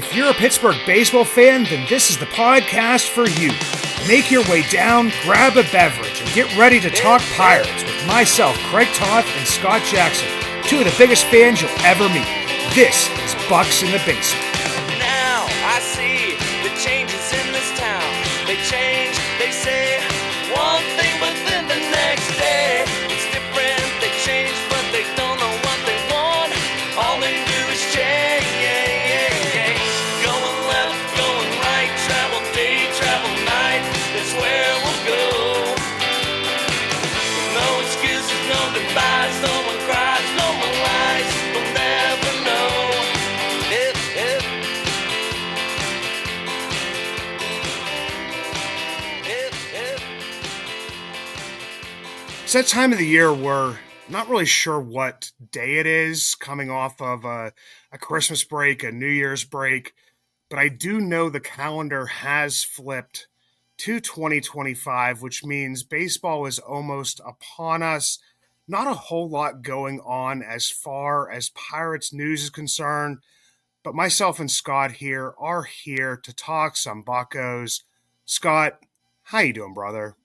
If you're a Pittsburgh baseball fan, then this is the podcast for you. Make your way down, grab a beverage, and get ready to talk Pirates with myself, Craig Toth, and Scott Jackson, two of the biggest fans you'll ever meet. This is Bucks in the Basement. Now I see the changes in this town. They change, they say one thing, but then the next day it's different. They change, but they don't know what they want. All they do is change. Going left, going right, travel day, travel night. That's where we'll go. No excuses, no goodbyes, no one cries, no one lies. We'll never know. It's that time of the year where not really sure what day it is, coming off of a Christmas break, a New Year's break, but I do know the calendar has flipped to 2025, which means baseball is almost upon us. Not a whole lot going on as far as Pirates news is concerned, but myself and Scott here are here to talk some Buccos. Scott, how you doing, brother?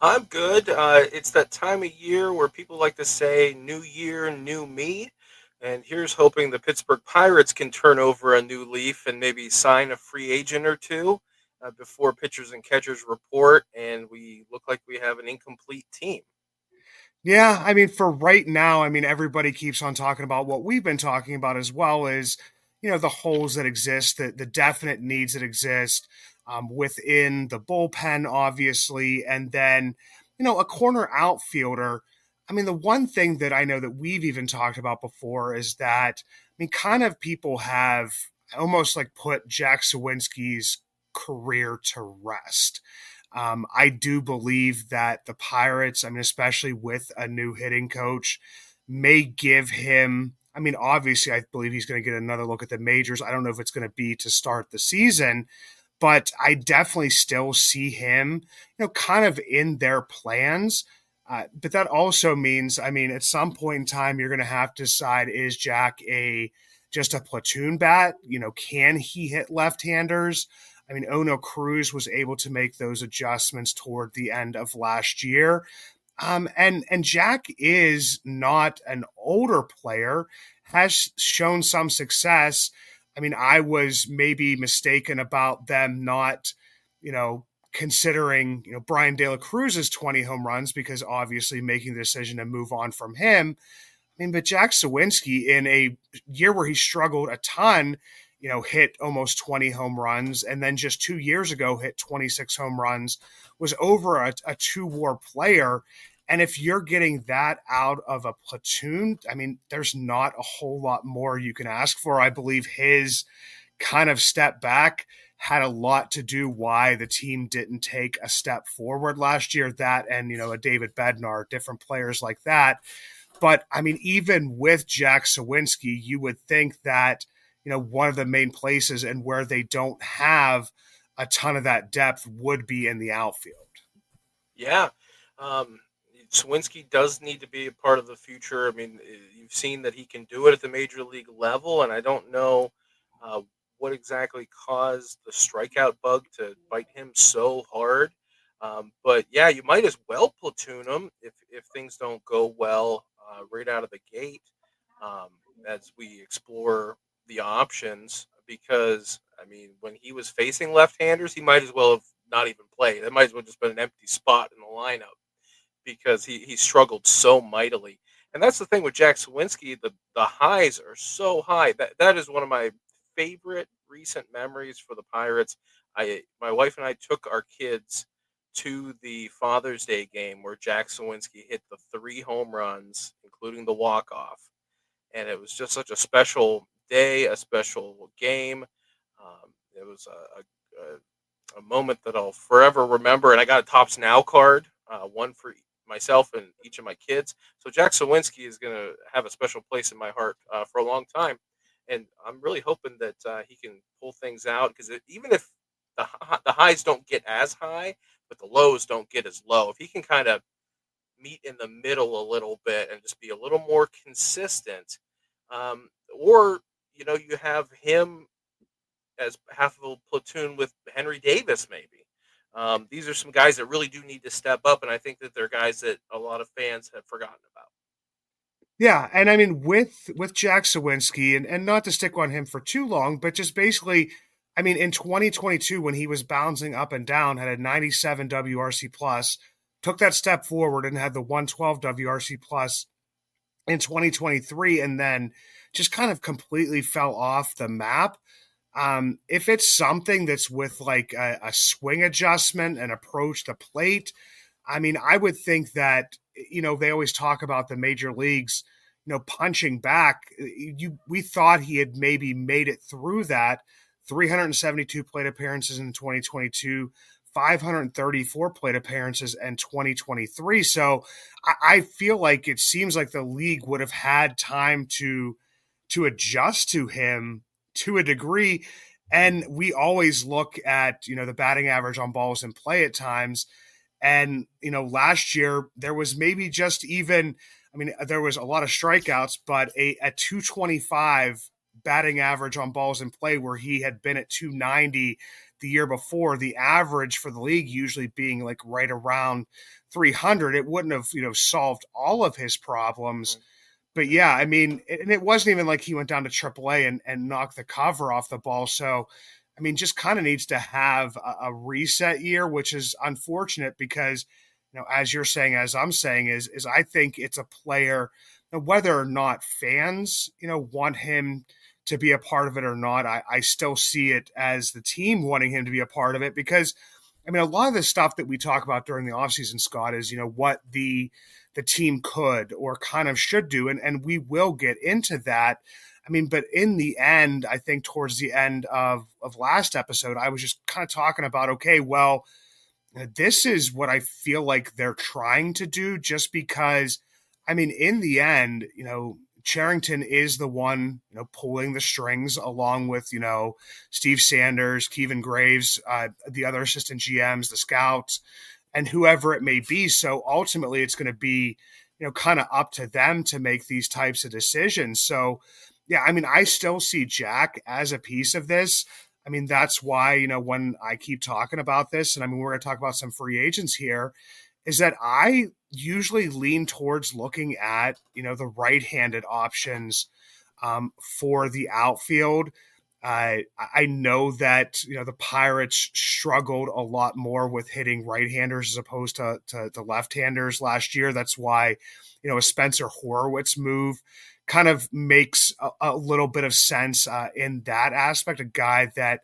I'm good. It's that time of year where people like to say, New Year, new me. And here's hoping the Pittsburgh Pirates can turn over a new leaf and maybe sign a free agent or two before pitchers and catchers report, and we look like we have an incomplete team. Yeah, I mean, for right now, I mean, everybody keeps on talking about what we've been talking about as well as, the holes that exist, the definite needs that exist within the bullpen, obviously, and then, a corner outfielder. I mean, the one thing that I know that we've even talked about before is that, I mean, kind of people have almost like put Jack Sawinski's career to rest. I do believe that the Pirates, I mean, especially with a new hitting coach, may give him. I mean, obviously, I believe he's going to get another look at the majors. I don't know if it's going to be to start the season, but I definitely still see him, kind of in their plans. But that also means, I mean, at some point in time, you're going to have to decide: is Jack just a platoon bat? Can he hit left-handers? I mean, Ono Cruz was able to make those adjustments toward the end of last year. And Jack is not an older player, has shown some success. I mean, I was maybe mistaken about them not, considering, Brian De La Cruz's 20 home runs because obviously making the decision to move on from him. I mean, but Jack Sawinski in a year where he struggled a ton, hit almost 20 home runs, and then just 2 years ago hit 26 home runs, was over a two-war player. And if you're getting that out of a platoon, I mean, there's not a whole lot more you can ask for. I believe his kind of step back had a lot to do why the team didn't take a step forward last year. That and, a David Bednar, different players like that. But, I mean, even with Jack Sawinski, you would think that, one of the main places and where they don't have a ton of that depth would be in the outfield. Yeah. Um, Swinsky does need to be a part of the future. I mean, you've seen that he can do it at the major league level, and I don't know uh, what exactly caused the strikeout bug to bite him so hard. But yeah, you might as well platoon him if things don't go well right out of the gate um, as we explore the options. Because I mean, when he was facing left-handers, he might as well have not even played. That might as well just been an empty spot in the lineup because he struggled so mightily. And that's the thing with Jack Sawinski, the highs are so high. That is one of my favorite recent memories for the Pirates. My wife and I took our kids to the Father's Day game where Jack Sawinski hit the three home runs, including the walk-off. And it was just such a special day, a special game. It was a moment that I'll forever remember. And I got a Tops Now card, one for myself and each of my kids. So Jack Sawinski is going to have a special place in my heart for a long time. And I'm really hoping that he can pull things out because even if the highs don't get as high, but the lows don't get as low, if he can kind of meet in the middle a little bit and just be a little more consistent, or you have him as half of a platoon with Henry Davis, maybe. These are some guys that really do need to step up, and I think that they're guys that a lot of fans have forgotten about. Yeah, and I mean with Jack Sawinski, and not to stick on him for too long, but just basically, I mean in 2022 when he was bouncing up and down, had a 97 WRC plus, took that step forward and had the 112 WRC plus in 2023, and then just kind of completely fell off the map. If it's something that's with like a swing adjustment, an approach to plate, I mean, I would think that they always talk about the major leagues, punching back. We thought he had maybe made it through that. 372 plate appearances in 2022, 534 plate appearances in 2023. So I feel like it seems like the league would have had time to adjust to him to a degree. And we always look at, the batting average on balls in play at times. And, last year there was maybe just even, I mean, there was a lot of strikeouts, but a 225 batting average on balls in play where he had been at 290 the year before, the average for the league usually being like right around 300. It wouldn't have, solved all of his problems. But yeah, I mean, and it wasn't even like he went down to AAA and knocked the cover off the ball. So, I mean, just kind of needs to have a reset year, which is unfortunate because, as you're saying, as I'm saying, is I think it's a player, whether or not fans, want him to be a part of it or not. I still see it as the team wanting him to be a part of it because, I mean, a lot of the stuff that we talk about during the offseason, Scott, is, what the team could or kind of should do. And we will get into that. I mean, but in the end, I think towards the end of last episode, I was just kind of talking about, okay, well, this is what I feel like they're trying to do just because, I mean, in the end, Charrington is the one, pulling the strings along with, Steve Sanders, Kevin Graves, the other assistant GMs, the scouts, and whoever it may be. So ultimately it's going to be, kind of up to them to make these types of decisions. So, yeah, I mean, I still see Jack as a piece of this. I mean, that's why, when I keep talking about this, and I mean, we're going to talk about some free agents here, is that I usually lean towards looking at, the right-handed options for the outfield. I know that the Pirates struggled a lot more with hitting right-handers as opposed to left-handers last year. That's why a Spencer Horwitz move kind of makes a little bit of sense in that aspect. A guy that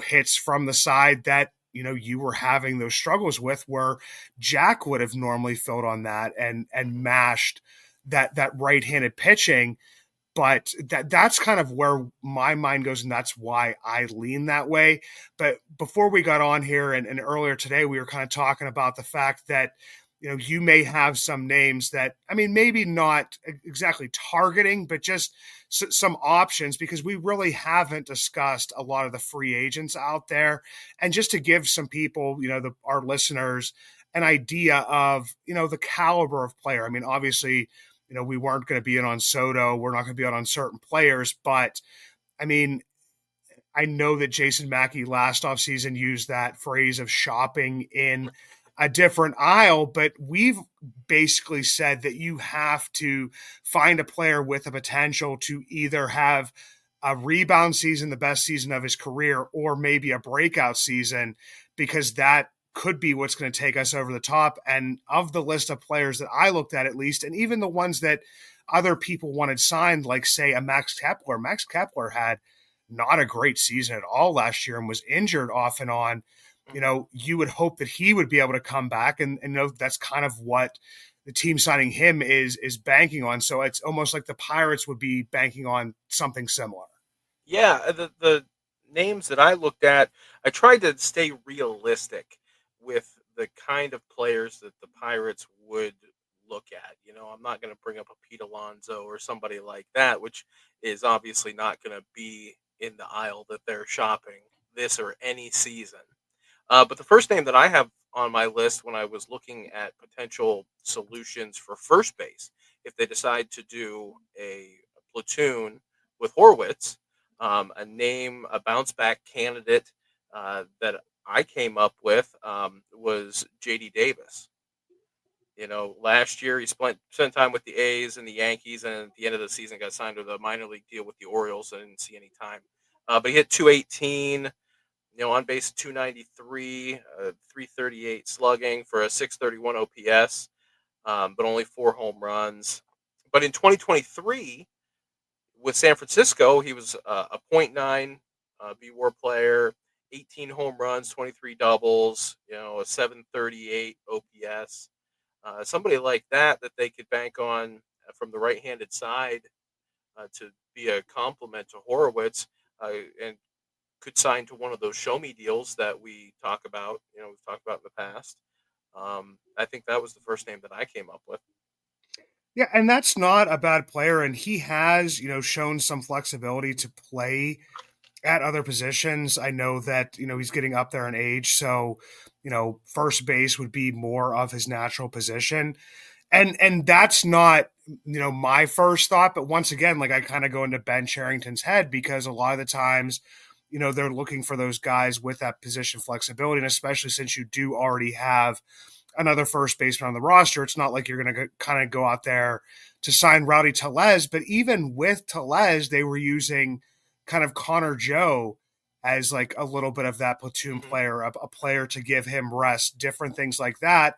hits from the side that you were having those struggles with, where Jack would have normally filled on that and mashed that right-handed pitching. But that's kind of where my mind goes, and that's why I lean that way. But before we got on here and earlier today, we were kind of talking about the fact that, you may have some names that, I mean, maybe not exactly targeting, but just some options, because we really haven't discussed a lot of the free agents out there. And just to give some people, our listeners, an idea of, the caliber of player. I mean, obviously, we weren't going to be in on Soto. We're not going to be on certain players. But, I mean, I know that Jason Mackey last offseason used that phrase of shopping in a different aisle, but we've basically said that you have to find a player with a potential to either have a rebound season, the best season of his career, or maybe a breakout season, because that could be what's going to take us over the top. And of the list of players that I looked at least, and even the ones that other people wanted signed, like say a Max Kepler had not a great season at all last year and was injured off and on. You would hope that he would be able to come back, and that's kind of what the team signing him is banking on. So it's almost like the Pirates would be banking on something similar. Yeah, the names that I looked at, I tried to stay realistic with the kind of players that the Pirates would look at. I'm not going to bring up a Pete Alonso or somebody like that, which is obviously not going to be in the aisle that they're shopping this or any season. But the first name that I have on my list when I was looking at potential solutions for first base, if they decide to do a platoon with Horwitz, A bounce back candidate that I came up with was JD Davis. Last year he spent time with the A's and the Yankees, and at the end of the season got signed to a minor league deal with the Orioles. So I didn't see any time, but he hit 218. On base 293, 338 slugging for a 631 OPS, but only 4 home runs. But in 2023, with San Francisco, he was a .9 B-WAR player, 18 home runs, 23 doubles, a 738 OPS. Somebody like that they could bank on from the right-handed side to be a complement to Horowitz, and could sign to one of those show me deals that we talk about. We've talked about in the past. I think that was the first name that I came up with. Yeah, and that's not a bad player, and he has, shown some flexibility to play at other positions. I know that, he's getting up there in age, so, first base would be more of his natural position. And that's not, my first thought, but once again, like I kind of go into Ben Cherington's head because a lot of the times, they're looking for those guys with that position flexibility, and especially since you do already have another first baseman on the roster, it's not like you're going to kind of go out there to sign Rowdy Tellez. But even with Tellez, they were using kind of Connor Joe as like a little bit of that platoon Mm-hmm. player, a player to give him rest, different things like that.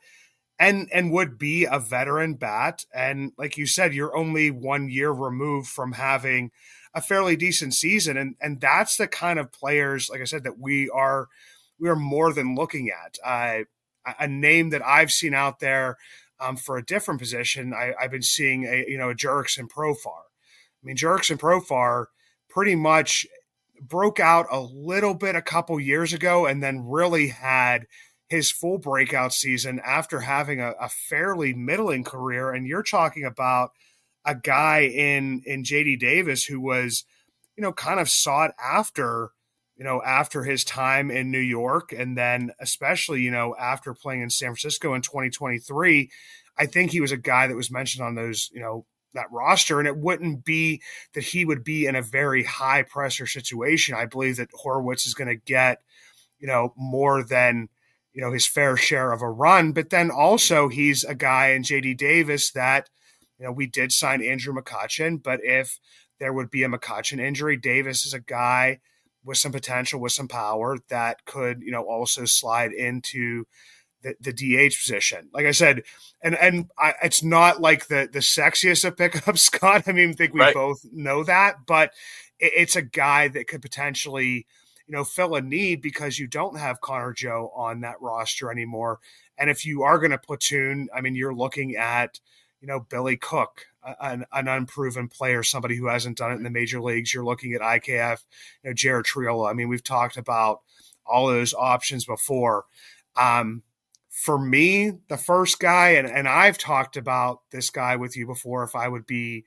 And would be a veteran bat. And like you said, you're only 1 year removed from having a fairly decent season. And that's the kind of players, like I said, that we are more than looking at. A name that I've seen out there for a different position, I've been seeing a Jurickson Profar. I mean, Jurickson Profar pretty much broke out a little bit a couple years ago and then really had his full breakout season after having a fairly middling career. And you're talking about a guy in JD Davis who was, kind of sought after, after his time in New York. And then especially, after playing in San Francisco in 2023, I think he was a guy that was mentioned on those, that roster. And it wouldn't be that he would be in a very high pressure situation. I believe that Horowitz is going to get, more than, his fair share of a run. But then also he's a guy in JD Davis that, we did sign Andrew McCutchen, but if there would be a McCutchen injury, Davis is a guy with some potential, with some power that could, also slide into the DH position. Like I said, it's not like the sexiest of pickups, Scott. I mean, I think we Right. both know that, but it's a guy that could potentially, fill a need because you don't have Connor Joe on that roster anymore. And if you are going to platoon, I mean, you're looking at, Billy Cook, an unproven player, somebody who hasn't done it in the major leagues. You're looking at IKF, Jared Triola. I mean, we've talked about all those options before. For me, the first guy, and I've talked about this guy with you before, if I would be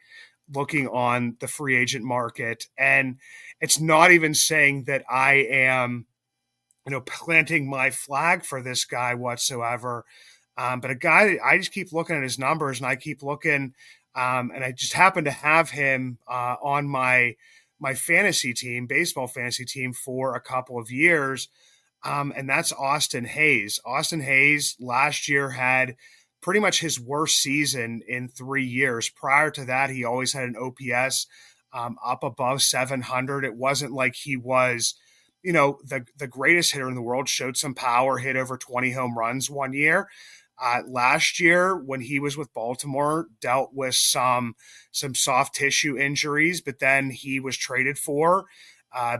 looking on the free agent market, and it's not even saying that I am, planting my flag for this guy whatsoever. But a guy that I just keep looking at his numbers and I keep looking, and I just happen to have him on my fantasy team, baseball fantasy team for a couple of years. And that's Austin Hayes. Austin Hayes last year had pretty much his worst season in 3 years. Prior to that, he always had an OPS up above 700. It wasn't like he was, the greatest hitter in the world. Showed some power, hit over 20 home runs 1 year. Last year, when he was with Baltimore, dealt with some soft tissue injuries, but then he was traded for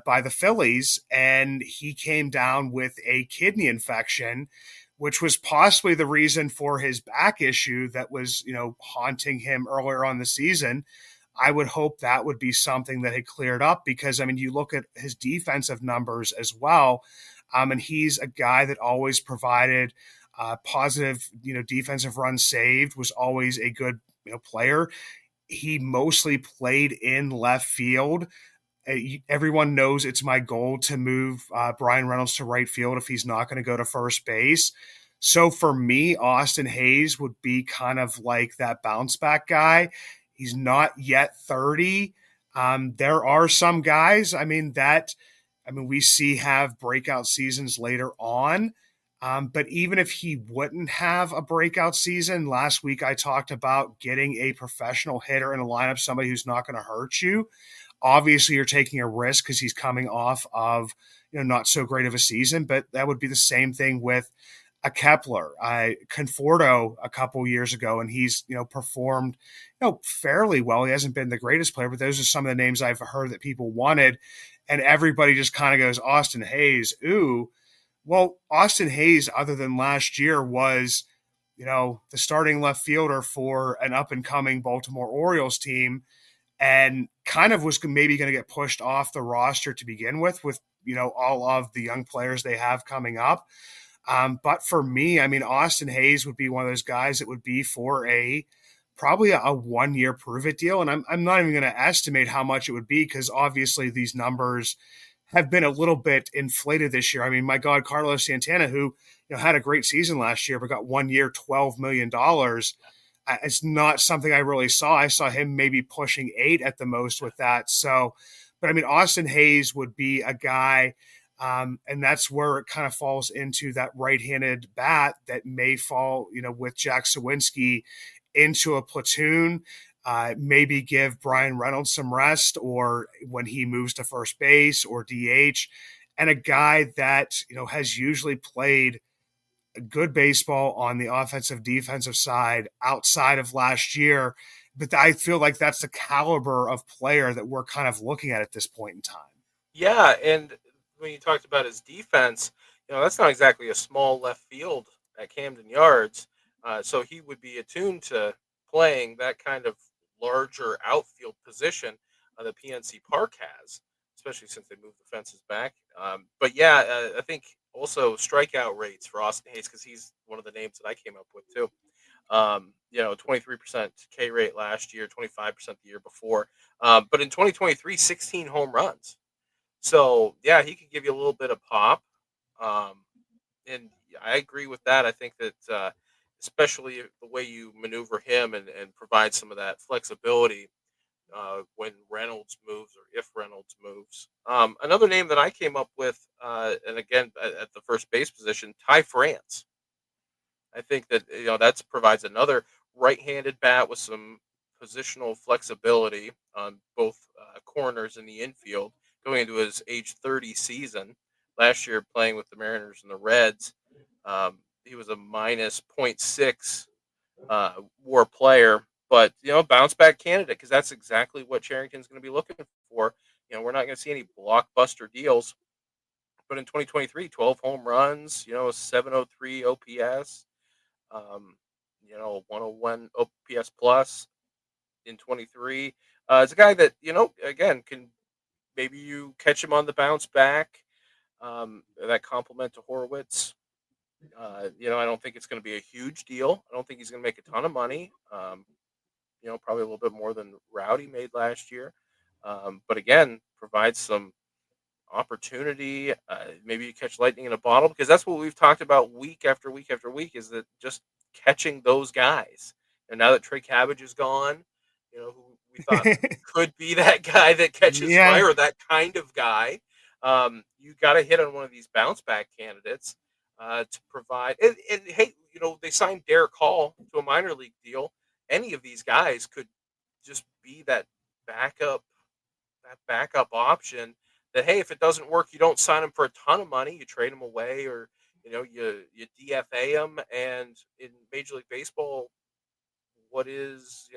by the Phillies, and he came down with a kidney infection, which was possibly the reason for his back issue that was, haunting him earlier on the season. I would hope that would be something that had cleared up because, I mean, you look at his defensive numbers as well, and he's a guy that always provided positive, defensive runs saved, was always a good, player. He mostly played in left field. Everyone knows it's my goal to move Brian Reynolds to right field if he's not going to go to first base. So for me, Austin Hayes would be kind of like that bounce back guy. He's not yet 30. There are some guys, we see have breakout seasons later on. But even if he wouldn't have a breakout season, last week I talked about getting a professional hitter in a lineup, somebody who's not going to hurt you. Obviously, you're taking a risk because he's coming off of not so great of a season, but that would be the same thing with a Kepler, Conforto a couple years ago, and he's performed fairly well. He hasn't been the greatest player, but those are some of the names I've heard that people wanted, and everybody just kind of goes Austin Hayes. Ooh, well, Austin Hayes, other than last year, was the starting left fielder for an up and coming Baltimore Orioles team, and kind of was maybe going to get pushed off the roster to begin with all of the young players they have coming up. But for me, Austin Hayes would be one of those guys that would be for probably a 1 year prove it deal. And I'm not even going to estimate how much it would be because obviously these numbers have been a little bit inflated this year. My God, Carlos Santana, who had a great season last year, but got 1 year, $12 million. It's not something I really saw. I saw him maybe pushing 8 at the most with that. So, but Austin Hayes would be a guy. And that's where it kind of falls into that right-handed bat that may fall, with Jack Sawinski into a platoon. Maybe give Brian Reynolds some rest, or when he moves to first base or DH, and a guy that has usually played good baseball on the offensive defensive side outside of last year. But I feel like that's the caliber of player that we're kind of looking at this point in time. Yeah, and when you talked about his defense, that's not exactly a small left field at Camden Yards. So he would be attuned to playing that kind of larger outfield position that PNC Park has, especially since they moved the fences back. But yeah, I think also strikeout rates for Austin Hayes, because he's one of the names that I came up with too. 23% K rate last year, 25% the year before. But in 2023, 16 home runs. So yeah, he could give you a little bit of pop, and I agree with that. I think that especially the way you maneuver him and provide some of that flexibility when Reynolds moves or if Reynolds moves. Another name that I came up with, and again at the first base position, Ty France. I think that that provides another right-handed bat with some positional flexibility on both corners in the infield, going into his age 30 season. Last year, playing with the Mariners and the Reds, he was a minus .6 WAR player, but bounce back candidate, because that's exactly what Charrington's going to be looking for. We're not going to see any blockbuster deals, but in 2023, 12 home runs, 703 OPS. 101 OPS plus in 23. It's a guy that, again, can maybe you catch him on the bounce back. That compliment to Horowitz. I don't think it's going to be a huge deal. I don't think he's going to make a ton of money. Probably a little bit more than Rowdy made last year. But again, provides some opportunity. Maybe you catch lightning in a bottle, because that's what we've talked about week after week after week, is that just catching those guys. And now that Trey Cabbage is gone, who we thought could be that guy that catches Yeah. fire, that kind of guy, you got to hit on one of these bounce back candidates to provide. And hey, they signed Derek Hall to a minor league deal. Any of these guys could just be that backup option. That, hey, if it doesn't work, you don't sign him for a ton of money. You trade him away, or you DFA him. And in Major League Baseball, what is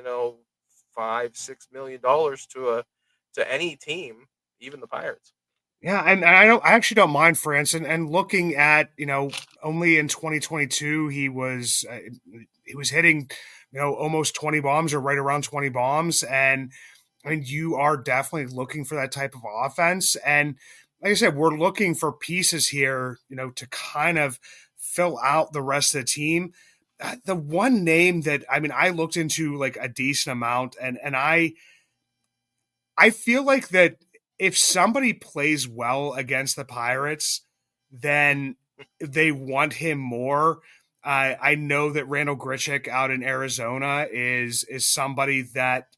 $5-6 million to any team, even the Pirates. Yeah, and I actually don't mind France. And looking at only in 2022 he was hitting almost 20 bombs or right around 20 bombs, and you are definitely looking for that type of offense. And like I said, we're looking for pieces here, to kind of fill out the rest of the team. The one name that I looked into like a decent amount, and I feel like that if somebody plays well against the Pirates, then they want him more. I know that Randall Grichuk out in Arizona is somebody that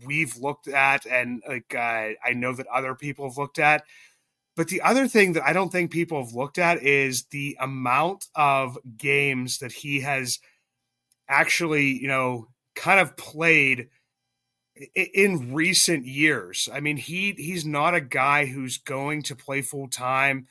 we've looked at, and I know that other people have looked at. But the other thing that I don't think people have looked at is the amount of games that he has actually, kind of played in recent years. I mean, he's not a guy who's going to play full time.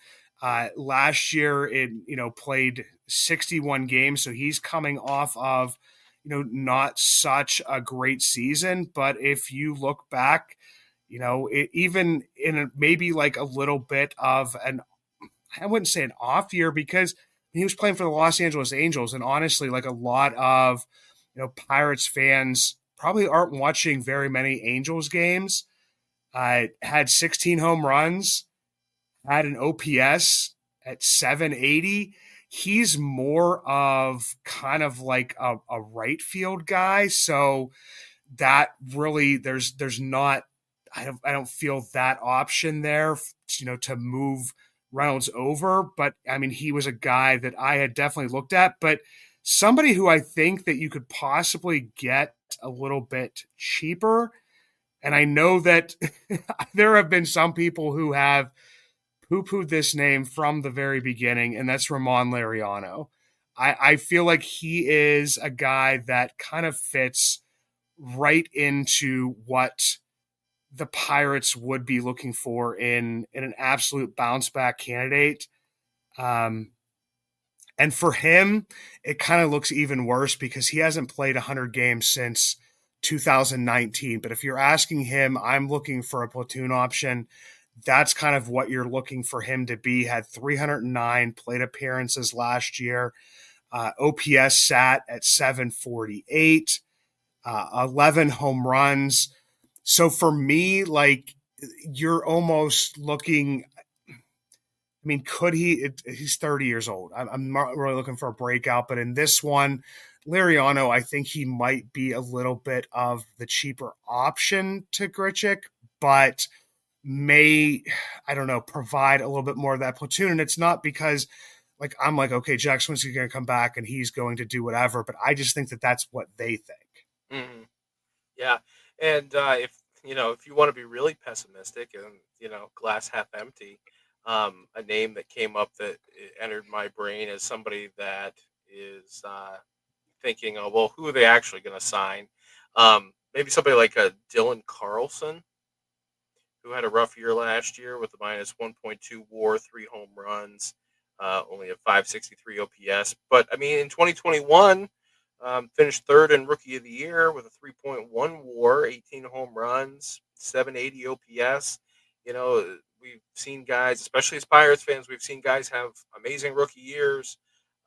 Last year, it played 61 games, so he's coming off of not such a great season. But if you look back, even in maybe like a little bit of an, I wouldn't say an off year, because he was playing for the Los Angeles Angels, and honestly, like a lot of Pirates fans probably aren't watching very many Angels games. Had 16 home runs, had an OPS at 780. He's more of kind of like a right field guy, so that really there's not, I don't feel that option there, to move Reynolds over. But I mean, he was a guy that I had definitely looked at, but somebody who I think that you could possibly get a little bit cheaper. And I know that there have been some people who have poo-pooed this name from the very beginning, and that's Ramon Laureano. I feel like he is a guy that kind of fits right into what the Pirates would be looking for in an absolute bounce back candidate. Um, and for him, it kind of looks even worse because he hasn't played 100 games since 2019. But if you're asking him, I'm looking for a platoon option. That's kind of what you're looking for him to be. Had 309 plate appearances last year. OPS sat at 748, 11 home runs. So for me, like, you're almost looking, I mean, could he? He's 30 years old. I'm not really looking for a breakout, but in this one, Liriano, I think he might be a little bit of the cheaper option to Grichuk, but may, I don't know, provide a little bit more of that platoon. And it's not because, like, I'm like, okay, Jack Swinski's going to come back and he's going to do whatever, but I just think that that's what they think. Hmm. Yeah, and if you want to be really pessimistic and glass half empty, a name that came up that entered my brain as somebody that is thinking, oh well, who are they actually going to sign? Maybe somebody like a Dylan Carlson, who had a rough year last year with a minus 1.2 WAR, 3 home runs, only a 563 OPS. But I mean, in 2021. Finished third in Rookie of the Year with a 3.1 WAR, 18 home runs, 780 OPS. We've seen guys, especially as Pirates fans, we've seen guys have amazing rookie years,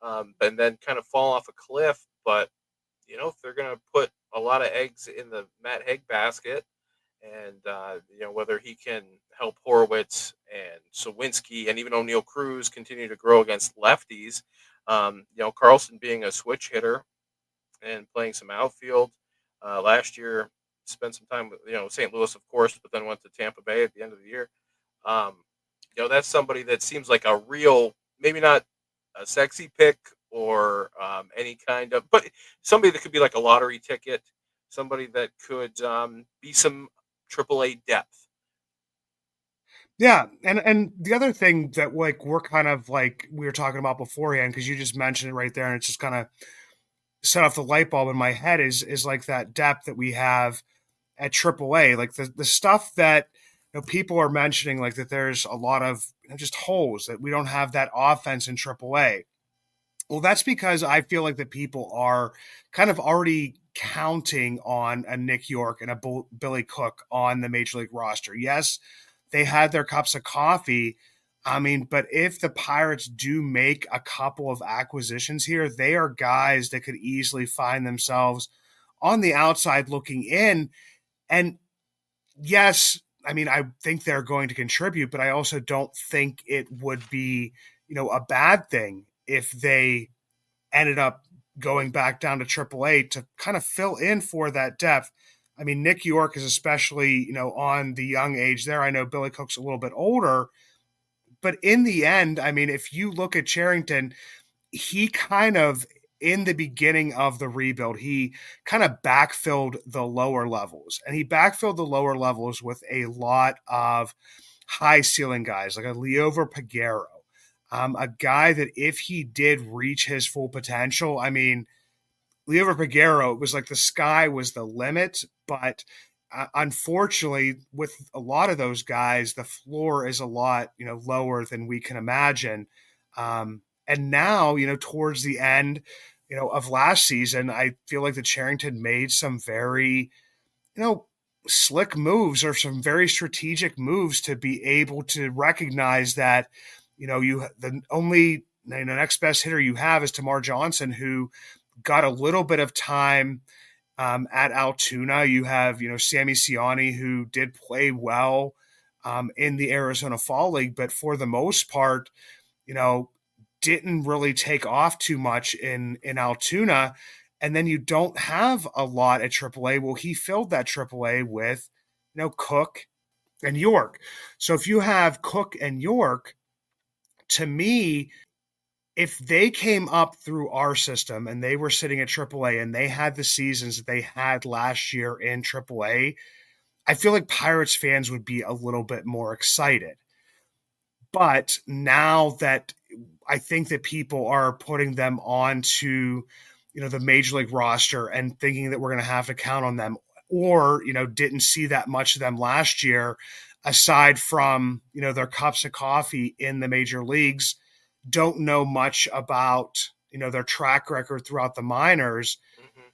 and then kind of fall off a cliff. But if they're going to put a lot of eggs in the Matt Haig basket, and whether he can help Horowitz and Sawinski and even O'Neill Cruz continue to grow against lefties. Carlson being a switch hitter and playing some outfield. Last year, spent some time with St. Louis, of course, but then went to Tampa Bay at the end of the year. Um, that's somebody that seems like a real, maybe not a sexy pick or any kind of, but somebody that could be like a lottery ticket, somebody that could be some AAA depth. Yeah, and the other thing that, like, we're kind of like we were talking about beforehand, because you just mentioned it right there, and it's just kind of set off the light bulb in my head, is like that depth that we have at AAA, like the stuff that people are mentioning, like that there's a lot of just holes, that we don't have that offense in AAA. Well, that's because I feel like that people are kind of already counting on a Nick York and a Billy Cook on the major league roster. Yes, they had their cups of coffee. I mean, but if the Pirates do make a couple of acquisitions here, they are guys that could easily find themselves on the outside looking in. And yes, I mean, I think they're going to contribute, but I also don't think it would be, a bad thing if they ended up going back down to AAA to kind of fill in for that depth. I mean, Nick York is especially, on the young age there. I know Billy Cook's a little bit older, but in the end, I mean, if you look at Charrington, he kind of in the beginning of the rebuild, he kind of backfilled the lower levels, and he backfilled the lower levels with a lot of high ceiling guys like a Leover Pagero, a guy that if he did reach his full potential, I mean, Leover Pagero, it was like the sky was the limit, but unfortunately, with a lot of those guys, the floor is a lot lower than we can imagine. And now, towards the end, of last season, I feel like the Charrington made some very you know, slick moves or some very strategic moves to be able to recognize that, you the only next best hitter you have is Tamar Johnson, who got a little bit of time at Altoona. You have, Sammy Siani, who did play well in the Arizona Fall League, but for the most part, you know, didn't really take off too much in Altoona. And then you don't have a lot at AAA. Well, he filled that AAA with, Cook and York. So if you have Cook and York, to me, if they came up through our system and they were sitting at AAA and they had the seasons that they had last year in AAA, I feel like Pirates fans would be a little bit more excited. But now that I think that people are putting them onto, the major league roster and thinking that we're going to have to count on them, or, didn't see that much of them last year, aside from, their cups of coffee in the major leagues, don't know much about, their track record throughout the minors.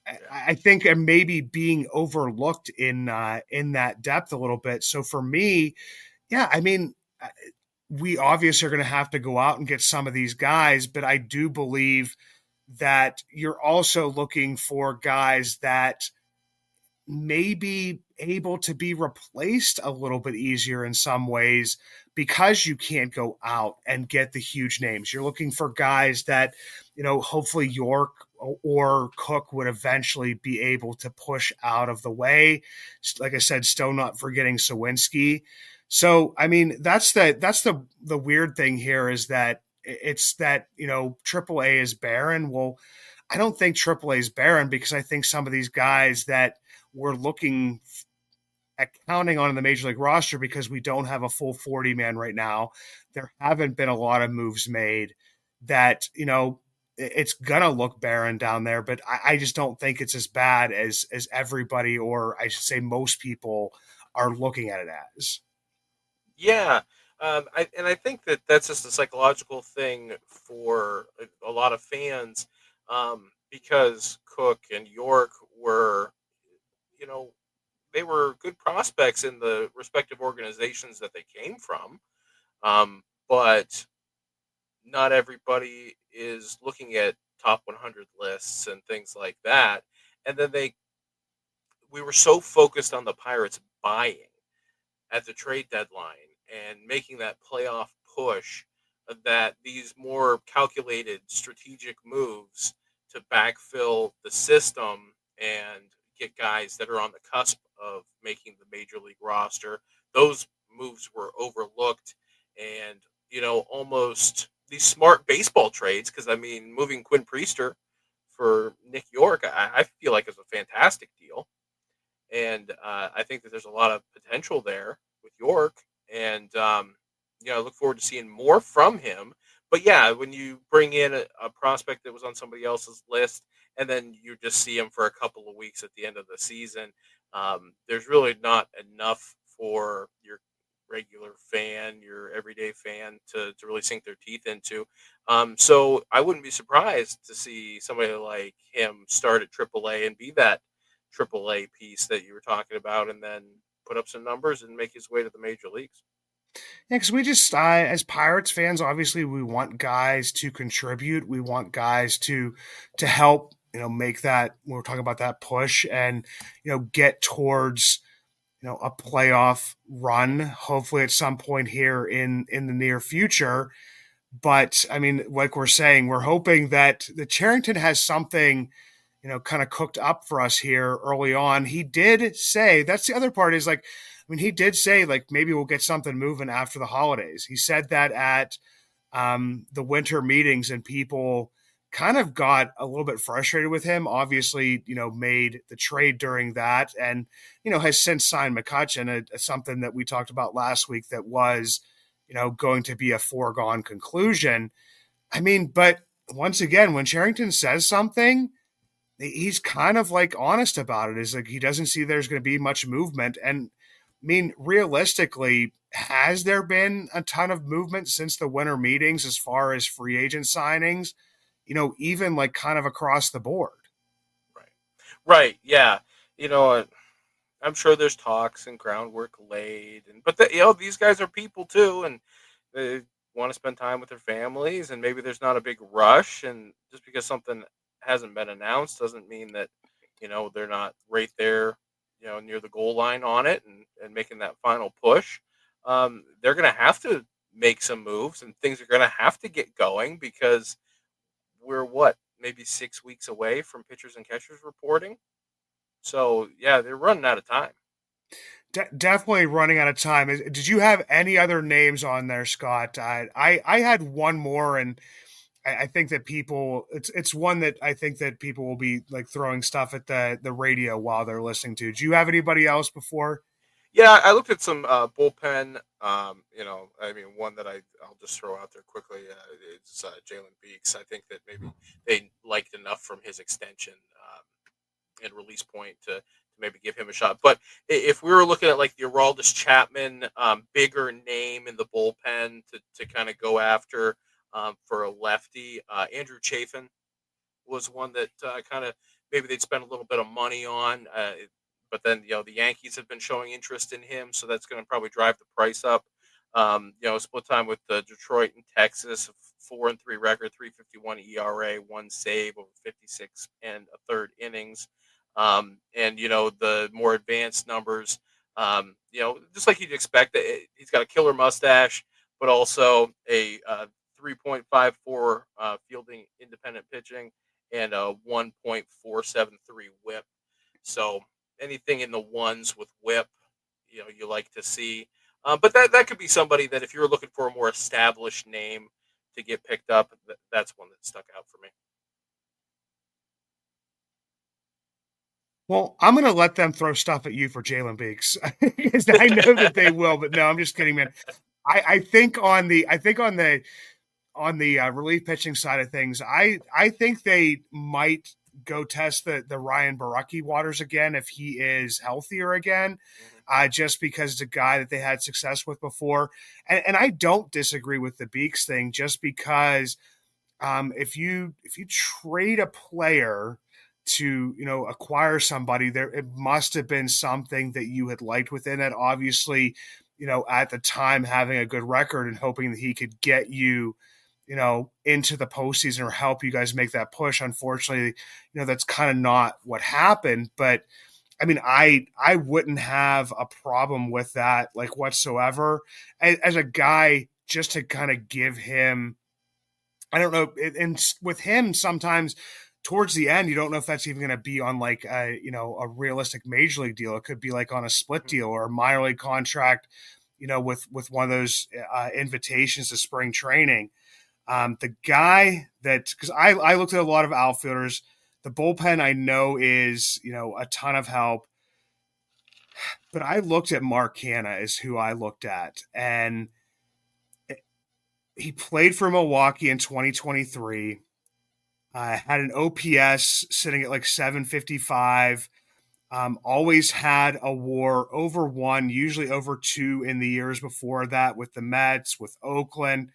Yeah. I think are maybe being overlooked in that depth a little bit. So for me, yeah, I mean, we obviously are going to have to go out and get some of these guys, but I do believe that you're also looking for guys that may be able to be replaced a little bit easier in some ways because you can't go out and get the huge names. You're looking for guys that, hopefully York or Cook would eventually be able to push out of the way. Like I said, still not forgetting Sawinski. So, I mean, that's the weird thing here is that it's that, AAA is barren. Well, I don't think AAA is barren because I think some of these guys that we're looking at counting on in the major league roster, because we don't have a full 40 man right now, there haven't been a lot of moves made that, it's gonna look barren down there, but I just don't think it's as bad as everybody, or I should say most people, are looking at it as. Yeah, I think that that's just a psychological thing for a lot of fans, because Cook and York were, you know, they were good prospects in the respective organizations that they came from, but not everybody is looking at top 100 lists and things like that. And then we were so focused on the Pirates buying at the trade deadline and making that playoff push that these more calculated strategic moves to backfill the system and get guys that are on the cusp of making the major league roster, those moves were overlooked. And almost these smart baseball trades, because I mean, moving Quinn Priester for Nick York, I feel like is a fantastic deal. And I think that there's a lot of potential there with York, and I look forward to seeing more from him. But yeah, when you bring in a prospect that was on somebody else's list, and then you just see him for a couple of weeks at the end of the season, there's really not enough for your regular fan, your everyday fan, to really sink their teeth into. So I wouldn't be surprised to see somebody like him start at AAA and be that AAA piece that you were talking about, and then put up some numbers and make his way to the major leagues. Yeah, because we just, as Pirates fans, obviously we want guys to contribute. We want guys to help, make that. We're talking about that push and get towards a playoff run. Hopefully, at some point here in the near future. But I mean, like we're saying, we're hoping that the Charrington has something kind of cooked up for us here early on. He did say, that's the other part is like, I mean, he did say like maybe we'll get something moving after the holidays. He said that at the winter meetings, and people kind of got a little bit frustrated with him. Obviously, made the trade during that, and has since signed McCutcheon, something that we talked about last week that was, going to be a foregone conclusion. I mean, but once again, when Charrington says something, he's kind of like honest about it. Is like he doesn't see there's going to be much movement, and I mean, realistically, has there been a ton of movement since the winter meetings as far as free agent signings? Even like kind of across the board. Right. Right. Yeah. You know, I'm sure there's talks and groundwork laid, and but these guys are people too, and they want to spend time with their families, and maybe there's not a big rush, and just because something hasn't been announced doesn't mean that they're not right there, near the goal line on it and making that final push. They're gonna have to make some moves, and things are gonna have to get going because we're what maybe 6 weeks away from pitchers and catchers reporting. So yeah, they're running out of time. Definitely running out of time. Did you have any other names on there, Scott? I had one more, and I think that people it's one that I think that people will be like throwing stuff at the radio while they're listening to. Do you have anybody else before? Yeah, I looked at some bullpen. I mean, one that I'll just throw out there quickly. It's Jalen Beeks. I think that maybe they liked enough from his extension and release point to maybe give him a shot. But if we were looking at like the Aroldis Chapman bigger name in the bullpen to kind of go after for a lefty, Andrew Chafin was one that kind of maybe they'd spend a little bit of money on. But then the Yankees have been showing interest in him, so that's going to probably drive the price up. Split time with Detroit and Texas, 4-3 record, 3.51 ERA, one save over 56 and a third innings. And the more advanced numbers, just like you'd expect, he's got a killer mustache, but also a 3.54 fielding independent pitching and a 1.473 WHIP. So anything in the ones with WHIP, you like to see. But that could be somebody that if you're looking for a more established name to get picked up, that's one that stuck out for me. Well, I'm going to let them throw stuff at you for Jalen Beeks because I know that they will. But no, I'm just kidding, man. I think on the relief pitching side of things, I think they might go test the Ryan Baraki waters again if he is healthier again, just because it's a guy that they had success with before. And I don't disagree with the Beeks thing, just because if you trade a player to acquire somebody, there it must have been something that you had liked within it. Obviously, at the time having a good record and hoping that he could get you into the postseason or help you guys make that push. Unfortunately, that's kind of not what happened. But I mean, I wouldn't have a problem with that, like whatsoever. As a guy, just to kind of give him, I don't know, and with him sometimes towards the end, you don't know if that's even going to be on like a realistic major league deal. It could be like on a split deal or a minor league contract, with one of those invitations to spring training. The guy that, because I looked at a lot of outfielders, the bullpen I know is, a ton of help, but I looked at Mark Canha is who I looked at, and he played for Milwaukee in 2023, had an OPS sitting at like 755, always had a WAR over 1, usually over 2 in the years before that with the Mets, with Oakland.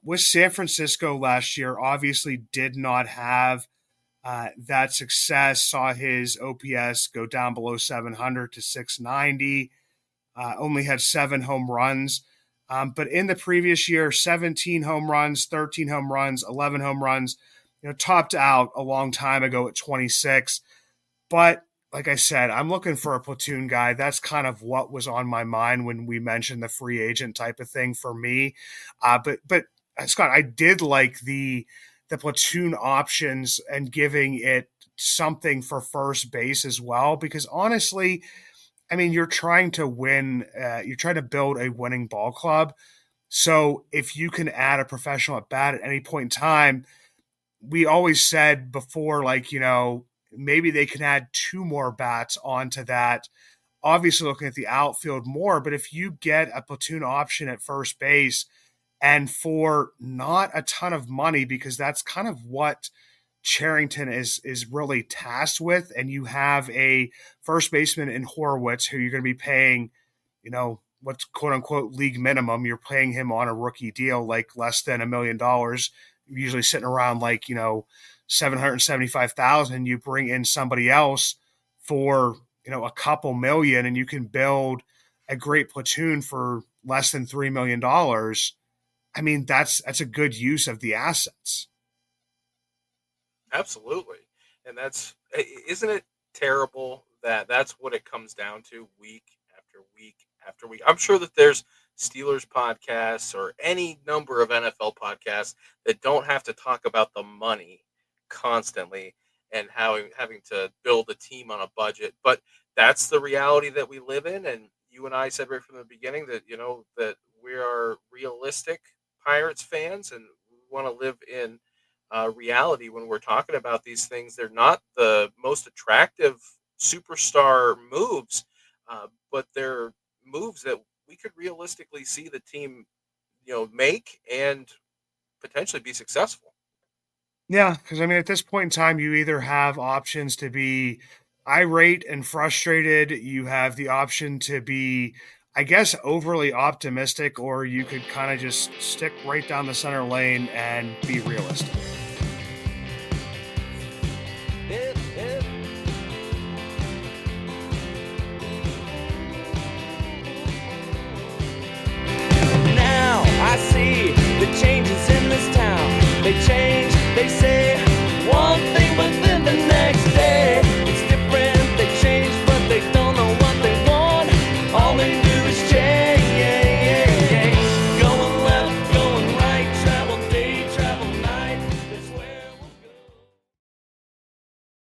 With San Francisco last year, obviously did not have that success, saw his OPS go down below 700 to 690, only had 7 home runs. But in the previous year, 17 home runs, 13 home runs, 11 home runs, topped out a long time ago at 26. But like I said, I'm looking for a platoon guy. That's kind of what was on my mind when we mentioned the free agent type of thing for me. But Scott, I did like the platoon options and giving it something for first base as well, because honestly, I mean, you're trying to win. You're trying to build a winning ball club. So if you can add a professional at bat at any point in time, we always said before, like, maybe they can add two more bats onto that. Obviously, looking at the outfield more, but if you get a platoon option at first base and for not a ton of money, because that's kind of what Charrington is really tasked with, and you have a first baseman in Horowitz who you're going to be paying, what's quote unquote league minimum. You're paying him on a rookie deal like less than $1 million, usually sitting around like 775,000. You bring in somebody else for a couple million, and you can build a great platoon for less than $3 million. I mean, that's a good use of the assets. Absolutely. And isn't it terrible that that's what it comes down to week after week after week? I'm sure that there's Steelers podcasts or any number of NFL podcasts that don't have to talk about the money constantly and how having to build a team on a budget. But that's the reality that we live in. And you and I said right from the beginning that, that we are realistic Pirates fans and we want to live in reality when we're talking about these things. They're not the most attractive superstar moves, but they're moves that we could realistically see the team, make and potentially be successful. Yeah, because I mean, at this point in time, you either have options to be irate and frustrated, you have the option to be, I guess, overly optimistic, or you could kind of just stick right down the center lane and be realistic.